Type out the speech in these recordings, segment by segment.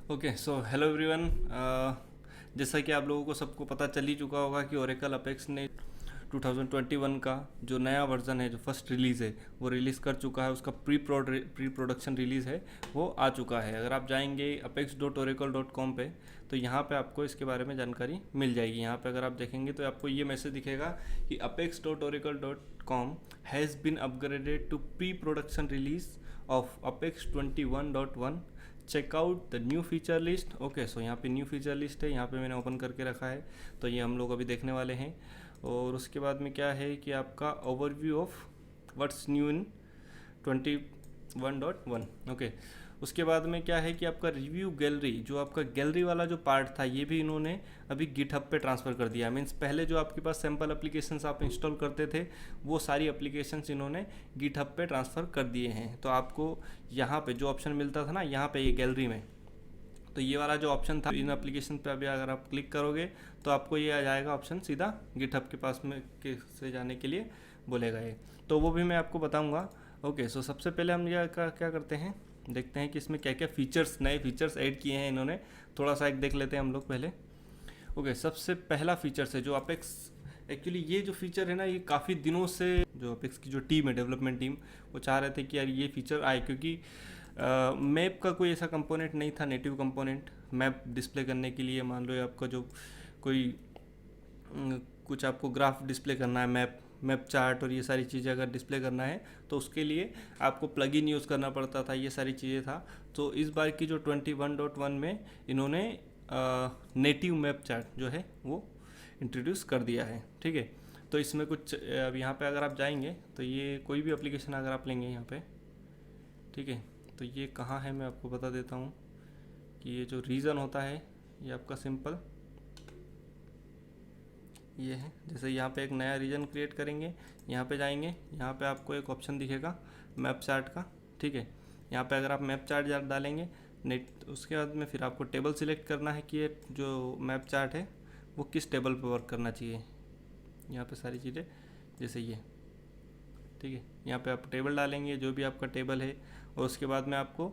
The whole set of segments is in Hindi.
Okay so hello everyone. जैसा कि आप लोगों को सबको पता चल ही चुका होगा कि ओरेकल अपेक्स ने 2021 का जो नया वर्जन है, जो फर्स्ट रिलीज़ है, वो रिलीज़ कर चुका है। उसका प्री प्रोडक्शन रिलीज़ है, वो आ चुका है। अगर आप जाएंगे apex.oracle.com पे तो यहाँ पे आपको इसके बारे में जानकारी मिल जाएगी। यहाँ पे अगर आप देखेंगे तो आपको ये मैसेज दिखेगा कि apex.oracle.com has been upgraded to pre production release of Apex 21.1। Check out the new feature list. Okay so यहाँ पे न्यू फीचर लिस्ट है, यहाँ पे मैंने ओपन करके रखा है, तो ये हम लोग अभी देखने वाले हैं। और उसके बाद में क्या है कि आपका overview of what's new in 21.1। Okay, उसके बाद में क्या है कि आपका रिव्यू गैलरी, जो आपका गैलरी वाला जो पार्ट था, ये भी इन्होंने अभी गिटहब पे ट्रांसफ़र कर दिया। मीन्स पहले जो आपके पास सैम्पल एप्लीकेशंस आप इंस्टॉल करते थे, वो सारी एप्लीकेशंस इन्होंने गिटहब पे ट्रांसफ़र कर दिए हैं। तो आपको यहाँ पे जो ऑप्शन मिलता था ना, यहाँ पे ये गैलरी में, तो ये वाला जो ऑप्शन था इन एप्लीकेशन पे, अभी अगर आप क्लिक करोगे तो आपको ये आ जाएगा ऑप्शन, सीधा गिटहब के पास में से जाने के लिए बोलेगा ये। तो वो भी मैं आपको बताऊंगा। ओके सो सबसे पहले हम ये क्या करते हैं, देखते हैं कि इसमें क्या क्या फीचर्स, नए फीचर्स ऐड किए हैं इन्होंने। थोड़ा सा एक देख लेते हैं हम लोग पहले। ओके, सबसे पहला फीचर्स है जो अपेक्स, एक्चुअली ये जो फीचर है ना, ये काफ़ी दिनों से जो अपेक्स की जो टीम है, डेवलपमेंट टीम, वो चाह रहे थे कि यार ये फीचर आए, क्योंकि मैप का कोई ऐसा कंपोनेंट नहीं था, नेटिव कंपोनेंट मैप डिस्प्ले करने के लिए। मान लो आपका जो कोई कुछ आपको ग्राफ डिस्प्ले करना है, मैप चार्ट और ये सारी चीज़ें अगर डिस्प्ले करना है तो उसके लिए आपको प्लगइन यूज़ करना पड़ता था, ये सारी चीज़ें था। तो इस बार की जो 21.1 में इन्होंने नेटिव मैप चार्ट जो है वो इंट्रोड्यूस कर दिया है। ठीक है, तो इसमें कुछ अब यहाँ पे अगर आप जाएंगे तो ये कोई भी एप्लीकेशन अगर आप लेंगे यहाँ पे, ठीक है, तो ये कहाँ है मैं आपको बता देता हूँ कि ये जो रीज़न होता है ये आपका सिंपल ये है। जैसे यहाँ पे एक नया रीजन क्रिएट करेंगे, यहाँ पे जाएंगे, यहाँ पे आपको एक ऑप्शन दिखेगा मैप चार्ट का। ठीक है, यहाँ पे अगर आप मैप चार्ट डालेंगे नेट, उसके बाद में फिर आपको टेबल सिलेक्ट करना है कि ये जो मैप चार्ट है वो किस टेबल पे वर्क करना चाहिए। यहाँ पे सारी चीज़ें जैसे ये, ठीक है, यहाँ पे आप टेबल डालेंगे जो भी आपका टेबल है, और उसके बाद में आपको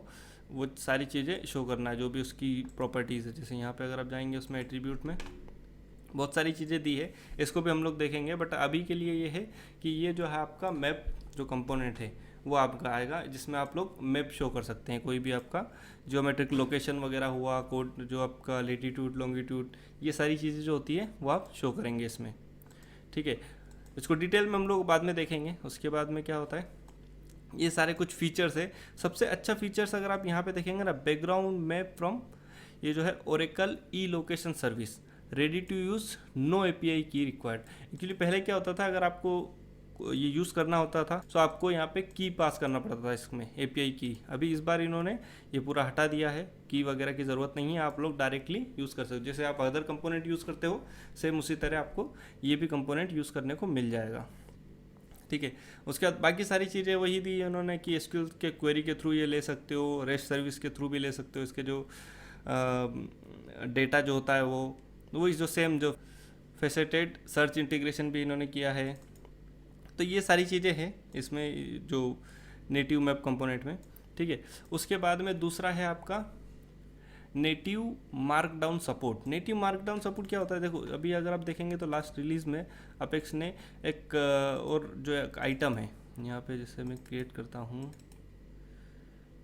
वो सारी चीज़ें शो करना है जो भी उसकी प्रॉपर्टीज़ है। जैसे यहाँ पे अगर आप जाएंगे उसमें एट्रीब्यूट में बहुत सारी चीज़ें दी है, इसको भी हम लोग देखेंगे। बट अभी के लिए ये है कि ये जो है आपका मैप जो कंपोनेंट है वो आपका आएगा, जिसमें आप लोग मैप शो कर सकते हैं, कोई भी आपका जियोमेट्रिक लोकेशन वगैरह हुआ, कोड जो आपका लेटीट्यूड लॉन्गिट्यूड, ये सारी चीज़ें जो होती है वो आप शो करेंगे इसमें। ठीक है, इसको डिटेल में हम लोग बाद में देखेंगे। उसके बाद में क्या होता है, ये सारे कुछ फीचर्स है। सबसे अच्छा फीचर्स अगर आप यहाँ पे देखेंगे ना, बैकग्राउंड मैप फ्रॉम, ये जो है Oracle e location service, ready to use, no API key required. Actually पहले क्या होता था, अगर आपको ये यूज़ करना होता था तो आपको यहाँ पे की पास करना पड़ता था इसमें, एपीआई की। अभी इस बार इन्होंने ये पूरा हटा दिया है, की वगैरह की ज़रूरत नहीं है, आप लोग डायरेक्टली यूज़ कर सकते हो। जैसे आप अदर कंपोनेंट यूज़ करते हो, सेम उसी तरह आपको ये भी कंपोनेंट यूज़ करने को मिल जाएगा। ठीक है, उसके बाद बाकी सारी चीज़ें वही दी है उन्होंने कि एसक्यूएल के क्वेरी के थ्रू ये ले सकते हो, रेस्ट सर्विस के थ्रू भी ले सकते हो। इसके जो डेटा जो होता है वो इस जो सेम जो फेसेटेड सर्च इंटीग्रेशन भी इन्होंने किया है। तो ये सारी चीज़ें हैं इसमें जो नेटिव मैप कंपोनेंट में। ठीक है, उसके बाद में दूसरा है आपका native markdown support. Native markdown support क्या होता है, देखो अभी अगर आप देखेंगे तो लास्ट रिलीज़ में अपेक्स ने एक और जो एक आइटम है यहाँ पे, जैसे मैं क्रिएट करता हूँ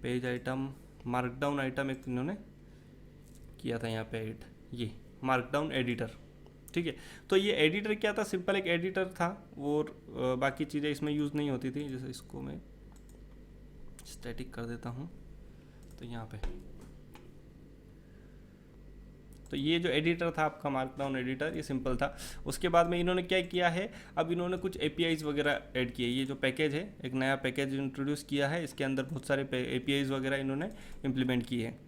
पेज आइटम, मार्कडाउन आइटम एक इन्होंने किया था यहाँ पे ऐड, ये मार्कडाउन एडिटर। ठीक है, तो ये एडिटर क्या था, सिंपल एक एडिटर था, और बाकी चीज़ें इसमें यूज़ नहीं होती थी। जैसे इसको मैं स्टैटिक कर देता हूँ, तो यहाँ पे तो ये जो एडिटर था आपका मार्कडाउन एडिटर, ये सिंपल था। उसके बाद में इन्होंने क्या किया है, अब इन्होंने कुछ एपीआईज़ वगैरह ऐड किए। ये जो पैकेज है, एक नया पैकेज इंट्रोड्यूस किया है, इसके अंदर बहुत सारे एपीआईज़ वगैरह इन्होंने इम्प्लीमेंट किए हैं,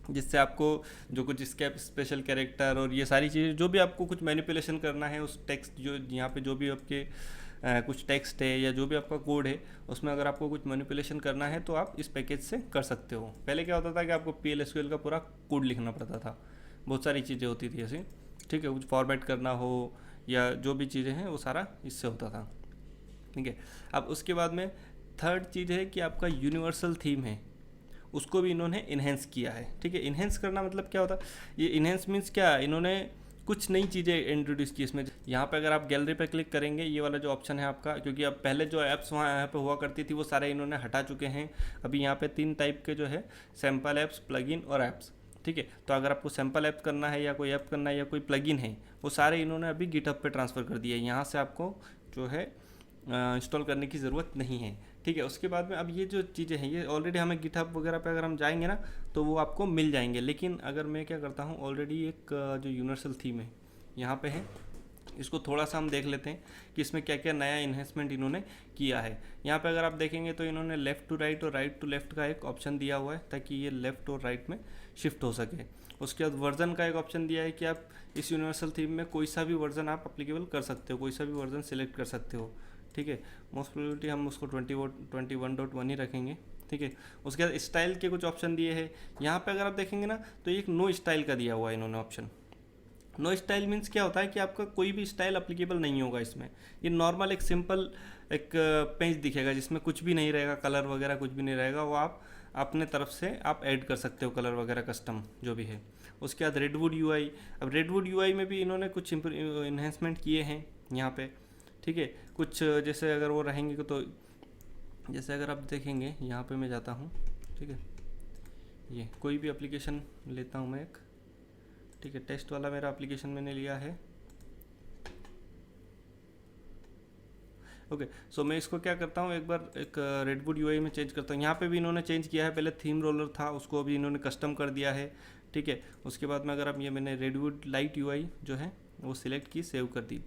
जिससे आपको जो कुछ स्केप स्पेशल कैरेक्टर और ये सारी चीज़ें, जो भी आपको कुछ मैनिपुलेशन करना है उस टेक्स्ट, जो यहाँ पे जो भी आपके कुछ टेक्स्ट है या जो भी आपका कोड है, उसमें अगर आपको कुछ मैनिपुलेशन करना है तो आप इस पैकेज से कर सकते हो। पहले क्या होता था कि आपको PL/SQL का पूरा कोड लिखना पड़ता था, बहुत सारी चीज़ें होती थी ऐसी। ठीक है, कुछ फॉर्मेट करना हो या जो भी चीज़ें हैं वो सारा इससे होता था। ठीक है, अब उसके बाद में थर्ड चीज़ है कि आपका यूनिवर्सल थीम है, उसको भी इन्होंने इन्हेंस किया है। ठीक है, इन्हेंस करना मतलब क्या होता है, ये इन्हेंस मीन्स क्या, इन्होंने कुछ नई चीज़ें इंट्रोड्यूस की इसमें। यहाँ पे अगर आप गैलरी पे क्लिक करेंगे, ये वाला जो ऑप्शन है आपका, क्योंकि अब पहले जो ऐप्स वहाँ यहाँ पे हुआ करती थी वो सारे इन्होंने हटा चुके हैं। अभी यहाँ पे 3 टाइप के जो है सैम्पल ऐप्स, प्लगइन और ऐप्स। ठीक है, तो अगर आपको सैम्पल ऐप करना है या कोई ऐप करना है या कोई प्लगइन है, वो सारे इन्होंने अभी गिटहब पे ट्रांसफ़र कर दिया है। यहाँ से आपको जो है इंस्टॉल करने की ज़रूरत नहीं है। ठीक है, उसके बाद में अब ये जो चीज़ें हैं ये ऑलरेडी हमें गिटहब वगैरह पे अगर हम जाएंगे ना तो वो आपको मिल जाएंगे। लेकिन अगर मैं क्या करता हूँ, ऑलरेडी एक जो यूनिवर्सल थीम है यहाँ पे है, इसको थोड़ा सा हम देख लेते हैं कि इसमें क्या क्या नया इन्हेंसमेंट इन्होंने किया है। यहाँ पे अगर आप देखेंगे तो इन्होंने लेफ़्ट टू राइट और राइट टू लेफ़्ट का एक ऑप्शन दिया हुआ है ताकि ये लेफ़्ट और राइट में शिफ्ट हो सके। उसके बाद वर्जन का एक ऑप्शन दिया है कि आप इस यूनिवर्सल थीम में कोई सा भी वर्जन आप अप्लीकेबल कर सकते हो, कोई सा भी वर्जन सेलेक्ट कर सकते हो। ठीक है, मोस्ट प्रोबेबिलिटी हम उसको 21.1 ही रखेंगे। ठीक है, उसके बाद स्टाइल के कुछ ऑप्शन दिए हैं। यहाँ पे अगर आप देखेंगे ना तो एक नो स्टाइल का दिया हुआ है इन्होंने ऑप्शन। नो स्टाइल मीन्स क्या होता है कि आपका कोई भी स्टाइल अप्लीकेबल नहीं होगा इसमें। ये नॉर्मल एक सिंपल एक पेज दिखेगा जिसमें कुछ भी नहीं रहेगा, कलर वगैरह कुछ भी नहीं रहेगा, वो आप अपने तरफ से आप ऐड कर सकते हो कलर वगैरह कस्टम जो भी है। उसके बाद रेडवुड यूआई, अब रेडवुड यूआई में भी इन्होंने कुछ इन्हेंसमेंट किए हैं यहाँ पे। ठीक है, कुछ जैसे अगर वो रहेंगे तो जैसे अगर आप देखेंगे यहाँ पे मैं जाता हूँ। ठीक है, ये कोई भी एप्लीकेशन लेता हूँ मैं एक। ठीक है, टेस्ट वाला मेरा एप्लीकेशन मैंने लिया है। ओके, सो मैं इसको क्या करता हूँ, एक बार एक रेडवुड यूआई में चेंज करता हूँ। यहाँ पे भी इन्होंने चेंज किया है, पहले थीम रोलर था उसको अभी इन्होंने कस्टम कर दिया है। ठीक है, उसके बाद में अगर आप ये मैंने रेडवुड लाइट यूआई जो है वो सिलेक्ट की, सेव कर दी।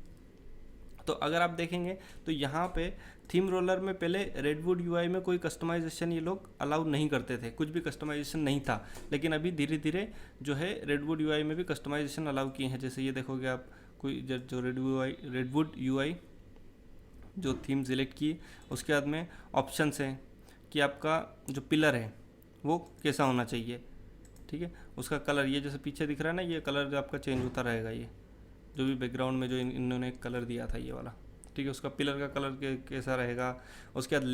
तो अगर आप देखेंगे तो यहाँ पे थीम रोलर में पहले रेडवुड यूआई में कोई कस्टमाइजेशन ये लोग अलाउ नहीं करते थे, कुछ भी कस्टमाइजेशन नहीं था। लेकिन अभी धीरे धीरे जो है रेडवुड यूआई में भी कस्टमाइजेशन अलाउ किए हैं। जैसे ये देखोगे आप, कोई जो रेडवुड यूआई जो थीम सिलेक्ट की, उसके बाद में ऑप्शंस हैं कि आपका जो पिलर है वो कैसा होना चाहिए। ठीक है, उसका कलर, ये जैसे पीछे दिख रहा है ना, ये कलर आपका चेंज होता रहेगा। ये जो भी बैकग्राउंड में जो इन्होंने कलर दिया था ये वाला, ठीक है, उसका पिलर का कलर कैसा रहेगा। उसके बाद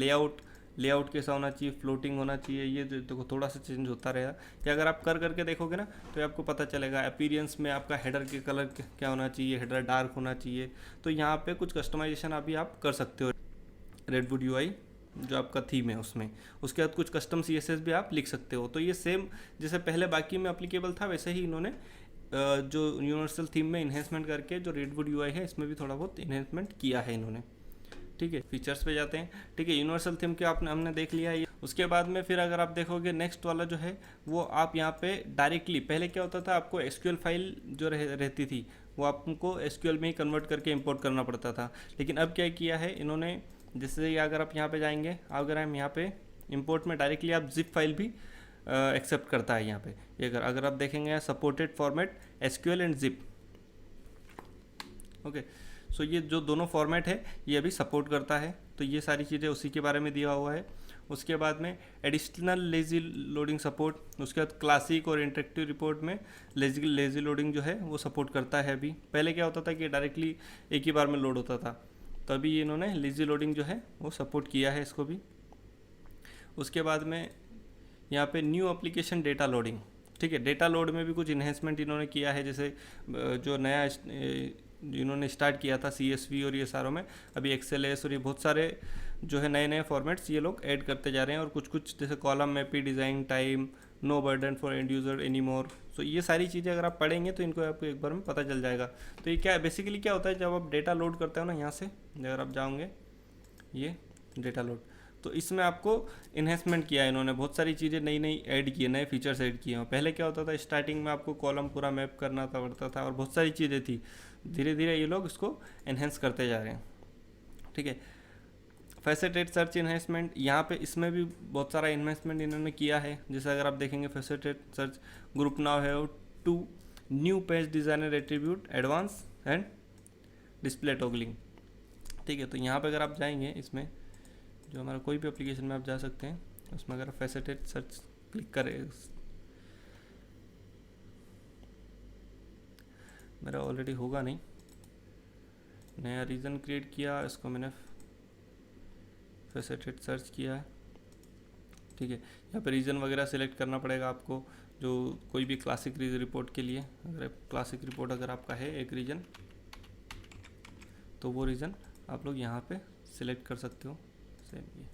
लेआउट कैसा होना चाहिए, फ्लोटिंग होना चाहिए, ये देखो थोड़ा सा चेंज होता रहेगा। या अगर आप कर करके देखोगे ना तो आपको पता चलेगा। अपीयरेंस में आपका हेडर के कलर क्या होना चाहिए, हेडर डार्क होना चाहिए। तो यहाँ पे कुछ कस्टमाइजेशन अभी आप कर सकते हो रेडवुड यूआई जो आपका थीम है उसमें। उसके बाद कुछ कस्टम CSS भी आप लिख सकते हो। तो ये सेम जैसे पहले बाकी में अप्लीकेबल था वैसे ही इन्होंने जो यूनिवर्सल थीम में इन्हेंसमेंट करके जो रेडवुड यूआई है इसमें भी थोड़ा बहुत इन्हेंसमेंट किया है इन्होंने। ठीक है, फीचर्स पे जाते हैं। ठीक है, यूनिवर्सल थीम के हमने देख लिया है। उसके बाद में फिर अगर आप देखोगे नेक्स्ट वाला जो है वो आप यहाँ पे डायरेक्टली, पहले क्या होता था आपको SQL फाइल जो रहती थी वो आपको SQL में ही कन्वर्ट करके इंपोर्ट करना पड़ता था। लेकिन अब क्या किया है इन्होंने, जैसे अगर आप यहाँ पे जाएंगे, अगर हम यहाँ पे इंपोर्ट में डायरेक्टली आप जिप फाइल भी एक्सेप्ट करता है यहाँ पे। ये अगर आप देखेंगे supported format SQL and zip. Okay, so ये जो दोनों फॉर्मेट है ये अभी सपोर्ट करता है। तो ये सारी चीज़ें उसी के बारे में दिया हुआ है। उसके बाद में एडिशनल लेजी लोडिंग सपोर्ट, उसके बाद क्लासिक और इंटरेक्टिव रिपोर्ट में लेजी लोडिंग जो है वो सपोर्ट करता है। अभी पहले क्या होता था कि डायरेक्टली एक ही बार में लोड होता था, तो अभी इन्होंने लेजी लोडिंग जो है वो सपोर्ट किया है इसको भी। उसके बाद में यहाँ पे न्यू एप्लीकेशन डेटा लोडिंग। ठीक है, डेटा लोड में भी कुछ इन्हेंसमेंट इन्होंने किया है। जैसे जो नया इन्होंने स्टार्ट किया था CSV और ये सारों में, अभी XLS और ये बहुत सारे जो है नए नए फॉर्मेट्स ये लोग ऐड करते जा रहे हैं। और कुछ कुछ जैसे column mapping, design time, no burden for end user any more. So ये सारी चीज़ें अगर आप पढ़ेंगे तो इनको आपको एक बार में पता चल जाएगा। तो ये क्या बेसिकली क्या होता है, जब आप डेटा लोड करते हो ना, यहाँ से अगर आप जाओगे ये डेटा लोड, तो इसमें आपको इन्हेंसमेंट किया है इन्होंने, बहुत सारी चीज़ें नई नई ऐड की है, नए फीचर्स ऐड किए हैं। पहले क्या होता था स्टार्टिंग में आपको कॉलम पूरा मैप करना पड़ता था और बहुत सारी चीज़ें थी। धीरे धीरे ये लोग इसको एनहेंस करते जा रहे हैं। ठीक है, फैसेटेड सर्च इन्हेंसमेंट, यहाँ पे इसमें भी बहुत सारा इन्वेस्टमेंट इन्होंने किया है। जैसे अगर आप देखेंगे फैसेटेड सर्च ग्रुप नाउ है 2 new page designer attribute advance and display toggling. ठीक है, तो यहाँ पे अगर आप जाएंगे इसमें जो हमारा कोई भी एप्लीकेशन में आप जा सकते हैं, उसमें अगर फैसेटेड सर्च क्लिक करें, मेरा ऑलरेडी होगा नहीं, नया रीजन क्रिएट किया, इसको मैंने फैसेटेड सर्च किया है। ठीक है। यहाँ पे रीजन वगैरह सेलेक्ट करना पड़ेगा आपको, जो कोई भी क्लासिक रिपोर्ट के लिए, अगर क्लासिक रिपोर्ट अगर आपका है एक रीजन, तो वो रीजन आप लोग यहाँ पे सिलेक्ट कर सकते हो। सेम ये,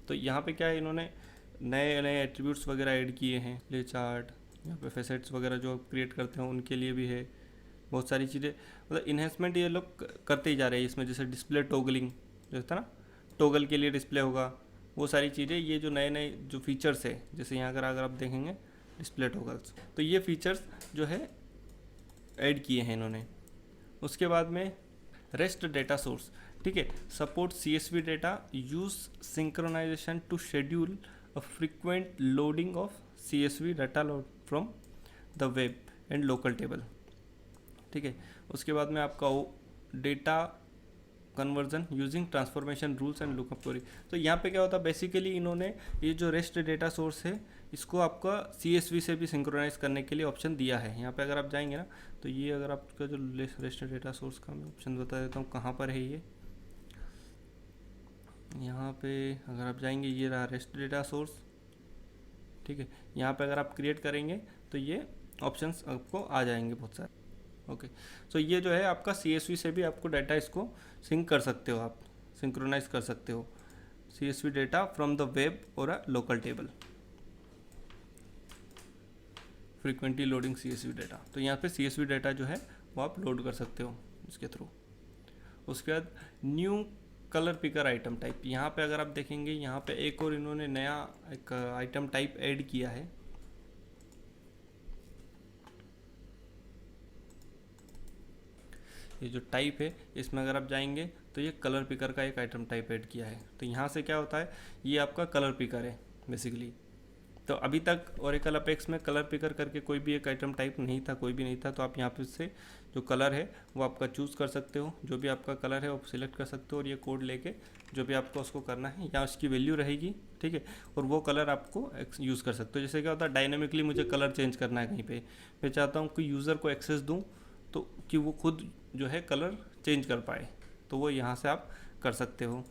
तो यहाँ पे क्या है, इन्होंने नए नए एट्रीब्यूट्स वगैरह ऐड किए हैं, प्ले चार्ट, यहाँ पे फैसेट्स वगैरह जो क्रिएट करते हैं उनके लिए भी है, बहुत सारी चीज़ें, मतलब इन्हेंसमेंट ये लोग करते ही जा रहे हैं इसमें। जैसे डिस्प्ले टोगलिंग जैसे था ना, टोगल के लिए डिस्प्ले होगा, वो सारी चीज़ें, ये जो नए नए जो फीचर्स है, जैसे यहाँ अगर आप देखेंगे डिस्प्ले टोगल्स, तो ये फीचर्स जो है ऐड किए हैं इन्होंने। उसके बाद में रेस्ट डेटा सोर्स, ठीक है, support CSV data, use synchronization to schedule a frequent loading of CSV data load from the web and local table, ठीक है। उसके बाद में आपका data conversion using transformation rules and lookup query. तो यहाँ पे क्या होता है, बेसिकली इन्होंने ये जो रेस्ट डेटा सोर्स है इसको आपका CSV से भी सिंक्रोनाइज करने के लिए ऑप्शन दिया है। यहाँ पे अगर आप जाएंगे ना, तो ये अगर आपका जो रेस्ट डेटा सोर्स का मैं ऑप्शन बता देता हूँ कहाँ पर है ये। यहाँ पे अगर आप जाएंगे, ये रहा रेस्ट डेटा सोर्स, ठीक है। यहाँ पे अगर आप क्रिएट करेंगे तो ये ऑप्शंस आपको आ जाएंगे बहुत सारे। ओके, सो ये जो है आपका CSV से भी आपको डाटा इसको सिंक कर सकते हो, आप सिंक्रोनाइज कर सकते हो CSV data from the web और a local table, frequently loading CSV data. तो यहाँ पे CSV डेटा जो है वो आप लोड कर सकते हो इसके थ्रू। उसके बाद new colour picker item type, यहाँ पे अगर आप देखेंगे, यहाँ पे एक और इन्होंने नया एक आइटम टाइप ऐड किया है। ये जो टाइप है इसमें अगर आप जाएंगे तो ये कलर पिकर का एक आइटम टाइप ऐड किया है। तो यहाँ से क्या होता है, ये आपका कलर पिकर है बेसिकली। तो अभी तक ओरेकल अपेक्स में कलर पिकर करके कोई भी एक आइटम टाइप नहीं था, कोई भी नहीं था। तो आप यहाँ पे से जो कलर है वो आपका चूज़ कर सकते हो, जो भी आपका कलर है वो सिलेक्ट कर सकते हो, और ये कोड लेके जो भी आपको उसको करना है, यहाँ उसकी वैल्यू रहेगी, ठीक है, और वो कलर आपको यूज़ कर सकते हो। जैसे क्या होता है, डायनेमिकली मुझे कलर चेंज करना है कहीं पे, मैं चाहता हूँ कि यूज़र को एक्सेस दूँ तो कि वो खुद जो है कलर चेंज कर पाए, तो वो यहाँ से आप कर सकते हो,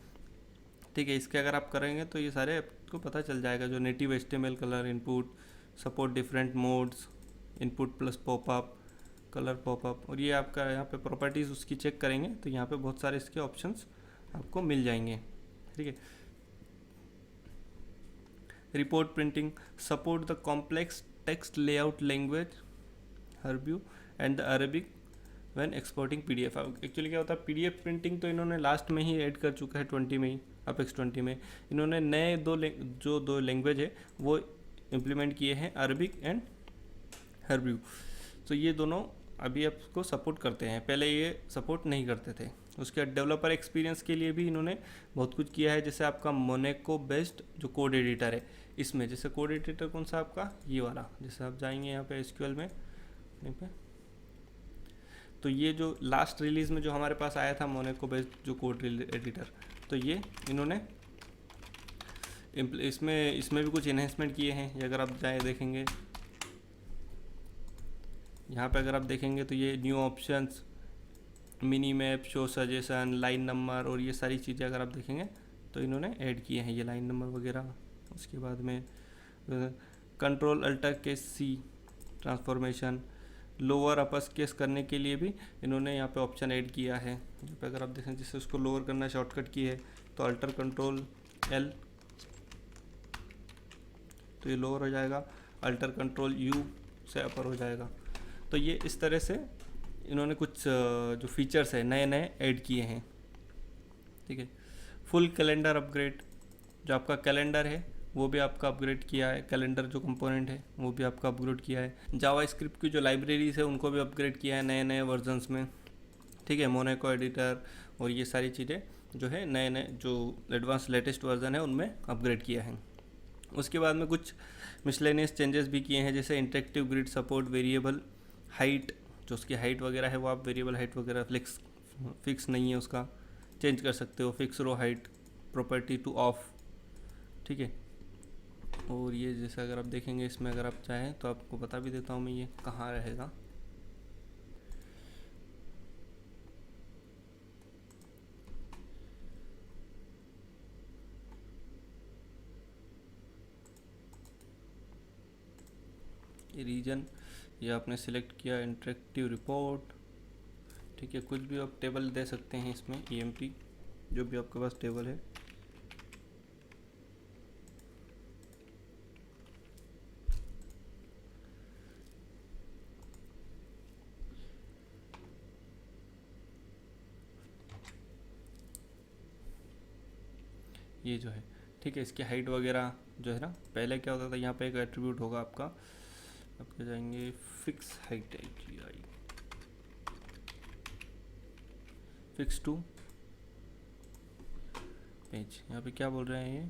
ठीक है। इसके अगर आप करेंगे तो ये सारे आपको पता चल जाएगा, जो native HTML colour input, support different modes, input plus popup, colour popup, और ये आपका यहाँ पे प्रॉपर्टीज़ उसकी चेक करेंगे तो यहाँ पे बहुत सारे इसके ऑप्शंस आपको मिल जाएंगे, ठीक है। Report printing, support the complex text layout language हर्ब्यू and the Arabic when exporting PDF। Actually क्या होता है, PDF प्रिंटिंग तो इन्होंने लास्ट में ही ऐड कर चुका है 20 में ही, अपेक्स 20 में इन्होंने नए दो लैंग्वेज है वो इम्प्लीमेंट किए हैं, अरबिक एंड हर्ब्यू। तो ये दोनों अभी आपको सपोर्ट करते हैं, पहले ये सपोर्ट नहीं करते थे। उसके बाद डेवलपर एक्सपीरियंस के लिए भी इन्होंने बहुत कुछ किया है, जैसे आपका मोनेको बेस्ड जो कोड एडिटर है, इसमें जैसे कोड एडिटर कौन सा आपका, ये वाला, जैसे आप जाएंगे यहाँ पे SQL में यहीं पे, तो ये जो लास्ट रिलीज़ में जो हमारे पास आया था मोनेको बेस्ड जो कोड एडिटर, तो ये इन्होंने इसमें भी कुछ इन्हेंसमेंट किए हैं। ये अगर आप जाए देखेंगे, यहाँ पे अगर आप देखेंगे तो ये new options, mini map, show suggestion, line number, और ये सारी चीज़ें अगर आप देखेंगे तो इन्होंने ऐड किए हैं, ये लाइन नंबर वगैरह। उसके बाद में control alter case C transformation, lower uppers case करने के लिए भी इन्होंने यहाँ पे ऑप्शन ऐड किया है। यहाँ पे अगर आप देखें, जिससे उसको लोअर करना शॉर्टकट की है तो अल्टर कंट्रोल L, तो ये लोअर हो जाएगा, अल्टर कंट्रोल U से अपर हो जाएगा। तो ये इस तरह से इन्होंने कुछ जो फीचर्स है नए नए ऐड किए हैं, ठीक है। फुल कैलेंडर अपग्रेड, जो आपका कैलेंडर है वो भी आपका अपग्रेड किया है, कैलेंडर जो कंपोनेंट है वो भी आपका अपग्रेड किया है। जावा स्क्रिप्ट की जो लाइब्रेरीज है उनको भी अपग्रेड किया है नए नए वर्जन्स में, ठीक है। मोनेको एडिटर और ये सारी चीज़ें जो है नए नए जो एडवांस लेटेस्ट वर्जन है उनमें अपग्रेड किया है। उसके बाद में कुछ मिसलेनियस चेंजेस भी किए हैं, जैसे interactive grid support, variable height, जो उसकी हाइट वगैरह है वो आप वेरिएबल हाइट वगैरह फिक्स नहीं है उसका, चेंज कर सकते हो। Fix row height, property to off, ठीक है। और ये जैसे अगर आप देखेंगे इसमें अगर आप चाहें तो आपको बता भी देता हूँ मैं ये कहाँ रहेगा। रीजन, ये आपने सिलेक्ट किया इंटरेक्टिव रिपोर्ट, ठीक है। कुछ भी आप टेबल दे सकते हैं इसमें, EMP जो भी आपके पास टेबल है। ये जो है, ठीक है, इसकी हाइट वगैरह जो है ना, पहले क्या होता था, यहाँ पे एक एट्रीब्यूट होगा आपका, आप क्या जाएंगे फिक्स हाइट है, GI फिक्स टू पेज। यहाँ पे क्या बोल रहे हैं ये,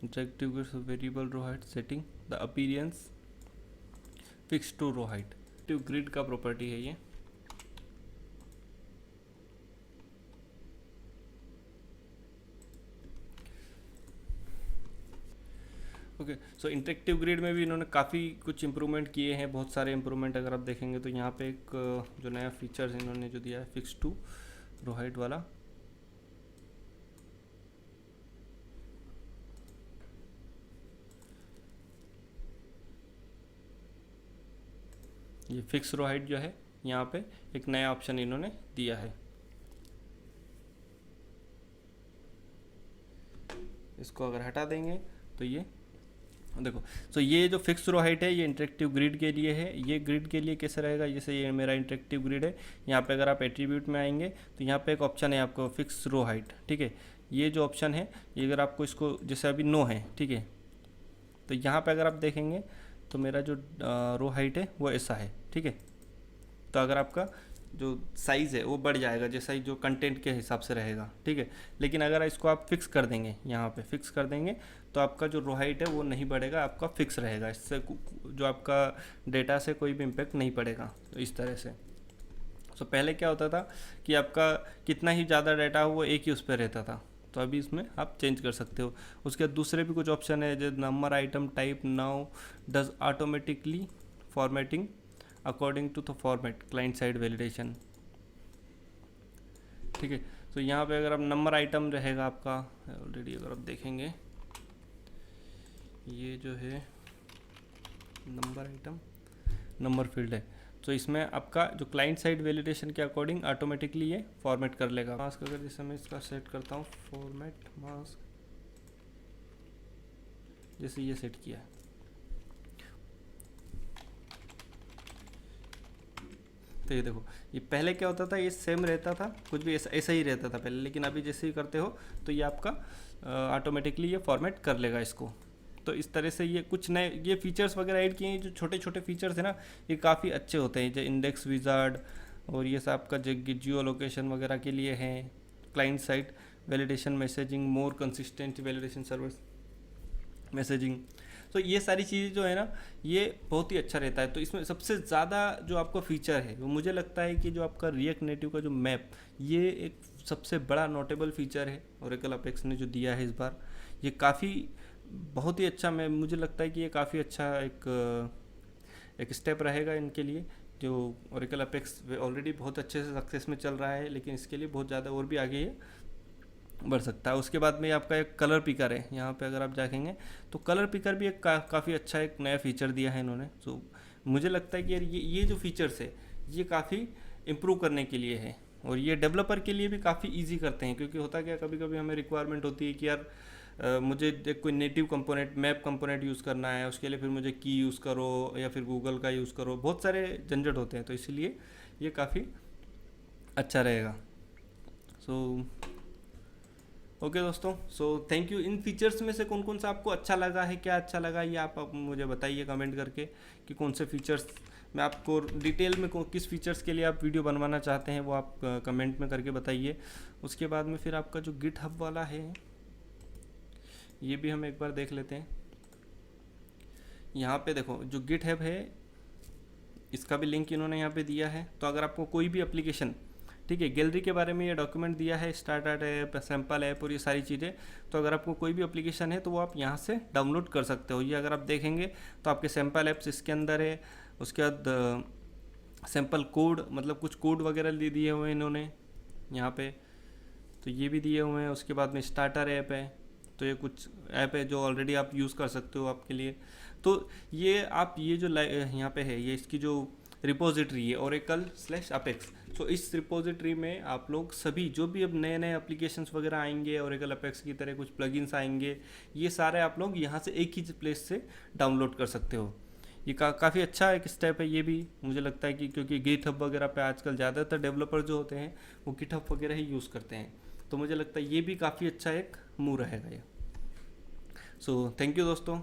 interactive variable row height setting the appearance fix to row height, grid का प्रॉपर्टी है ये। ओके, सो इंटरेक्टिव ग्रिड में भी इन्होंने काफ़ी कुछ इम्प्रूवमेंट किए हैं, बहुत सारे इम्प्रूवमेंट अगर आप देखेंगे तो यहाँ पे एक जो नया फीचर्स इन्होंने जो दिया है फिक्स टू रो हाइट वाला, ये फिक्स रो हाइट जो है, यहाँ पे एक नया ऑप्शन इन्होंने दिया है। इसको अगर हटा देंगे तो ये देखो, सो ये जो फिक्स रो हाइट है ये इंटरेक्टिव ग्रिड के लिए है। ये ग्रिड के लिए कैसे रहेगा, जैसे ये मेरा इंटरेक्टिव ग्रिड है, यहाँ पे अगर आप एट्रीब्यूट में आएंगे तो यहाँ पे एक ऑप्शन है आपको फिक्स रो हाइट, ठीक है। ये जो ऑप्शन है, ये अगर आपको इसको, जैसे अभी नो है, ठीक है, तो यहाँ पे अगर आप देखेंगे तो मेरा जो रो हाइट है वो ऐसा है, ठीक है। तो अगर आपका जो साइज़ है वो बढ़ जाएगा, जैसा ही जो कंटेंट के हिसाब से रहेगा, ठीक है। लेकिन अगर इसको आप फिक्स कर देंगे, यहाँ पे फिक्स कर देंगे, तो आपका जो रो हाइट है वो नहीं बढ़ेगा, आपका फिक्स रहेगा। इससे जो आपका डेटा से कोई भी इम्पेक्ट नहीं पड़ेगा। तो इस तरह से, तो पहले क्या होता था कि आपका कितना ही ज़्यादा डाटा हो वो एक ही उस पर रहता था, तो अभी इसमें आप चेंज कर सकते हो। उसके बाद दूसरे भी कुछ ऑप्शन है, जैसे number item type now does automatically formatting according to the format client side validation, ठीक है। तो यहाँ पे अगर आप नंबर आइटम रहेगा आपका, ऑलरेडी अगर आप देखेंगे ये जो है नंबर आइटम नंबर फील्ड है, तो इसमें आपका जो क्लाइंट साइड वैलिडेशन के अकॉर्डिंग ऑटोमेटिकली ये फॉर्मेट कर लेगा। मास्क अगर जैसे मैं इसका सेट करता हूँ फॉर्मेट मास्क, जैसे ये सेट किया है, तो ये देखो, ये पहले क्या होता था, ये सेम रहता था, कुछ भी ऐसा ही रहता था पहले, लेकिन अभी जैसे ही करते हो तो ये आपका ऑटोमेटिकली ये फॉर्मेट कर लेगा इसको। तो इस तरह से ये कुछ नए ये फीचर्स वगैरह ऐड किए हैं, जो छोटे छोटे फीचर्स हैं ना, ये काफ़ी अच्छे होते हैं, जो इंडेक्स विजार्ड और ये सब आपका जियो लोकेशन वगैरह के लिए हैं, client side validation messaging, more consistent validation service messaging. तो ये सारी चीज़ें जो है ना, ये बहुत ही अच्छा रहता है। तो इसमें सबसे ज़्यादा जो आपका फीचर है वो मुझे लगता है कि जो आपका रिएक्ट नेटिव का जो मैप, ये एक सबसे बड़ा नोटेबल फीचर है ओरेकल अपेक्स ने जो दिया है इस बार। ये काफ़ी बहुत ही अच्छा, मैं मुझे लगता है कि ये काफ़ी अच्छा एक स्टेप रहेगा इनके लिए। जो ओरेकल अपेक्स ऑलरेडी बहुत अच्छे से सक्सेस में चल रहा है, लेकिन इसके लिए बहुत ज़्यादा और भी आगे ये बढ़ सकता है। उसके बाद में आपका एक कलर पिकर है, यहाँ पे अगर आप देखेंगे तो कलर पिकर भी एक काफ़ी अच्छा एक नया फीचर दिया है इन्होंने। तो मुझे लगता है कि यार ये जो फीचर्स है ये काफ़ी इम्प्रूव करने के लिए है, और ये डेवलपर के लिए भी काफ़ी इजी करते हैं। क्योंकि होता क्या, कभी कभी हमें रिक्वायरमेंट होती है कि यार मुझे एक कोई native component map component use करना है, उसके लिए फिर मुझे की यूज़ करो या फिर गूगल का यूज़ करो, बहुत सारे झंझट होते हैं। तो इसीलिए ये काफ़ी अच्छा रहेगा। ओके दोस्तों, so thank you. In features में से कौन कौन सा आपको अच्छा लगा है, क्या अच्छा लगा, ये आप मुझे बताइए कमेंट करके कि कौन से फीचर्स मैं आपको डिटेल में किस फीचर्स के लिए आप वीडियो बनवाना चाहते हैं, वो आप कमेंट में करके बताइए। उसके बाद में फिर आपका जो गिटहब वाला है ये भी हम एक बार देख लेते हैं। यहाँ पे देखो जो गिटहब है इसका भी लिंक इन्होंने यहाँ पे दिया है। तो अगर आपको कोई भी एप्लीकेशन, ठीक है, गैलरी के बारे में ये डॉक्यूमेंट दिया है, स्टार्ट ऐप, सैम्पल ऐप और ये सारी चीज़ें। तो अगर आपको कोई भी एप्लीकेशन है तो वो आप यहाँ से डाउनलोड कर सकते हो। ये अगर आप देखेंगे तो आपके सैम्पल ऐप्स इसके अंदर है। उसके बाद सैम्पल कोड, मतलब कुछ कोड वगैरह दिए हुए हैं इन्होंने यहाँ पे, तो ये भी दिए हुए हैं। उसके बाद में स्टार्टर ऐप है, तो ये कुछ ऐप है जो ऑलरेडी आप यूज़ कर सकते हो आपके लिए। तो ये आप ये जो यहाँ पे है, ये इसकी जो रिपोजिटरी है Oracle/Apex, सो इस रिपोजिटरी में आप लोग सभी जो भी अब नए नए एप्लीकेशंस वगैरह आएंगे, Oracle Apex की तरह कुछ प्लगइन्स आएंगे, ये सारे आप लोग यहाँ से एक ही प्लेस से डाउनलोड कर सकते हो। ये काफ़ी अच्छा एक स्टेप है ये भी, मुझे लगता है कि क्योंकि गिटहब वगैरह पे आजकल ज़्यादातर डेवलपर जो होते हैं वो गिटहब वगैरह ही यूज़ करते हैं, तो मुझे लगता है ये भी काफ़ी अच्छा एक मूव रहेगा ये। सो थैंक यू दोस्तों।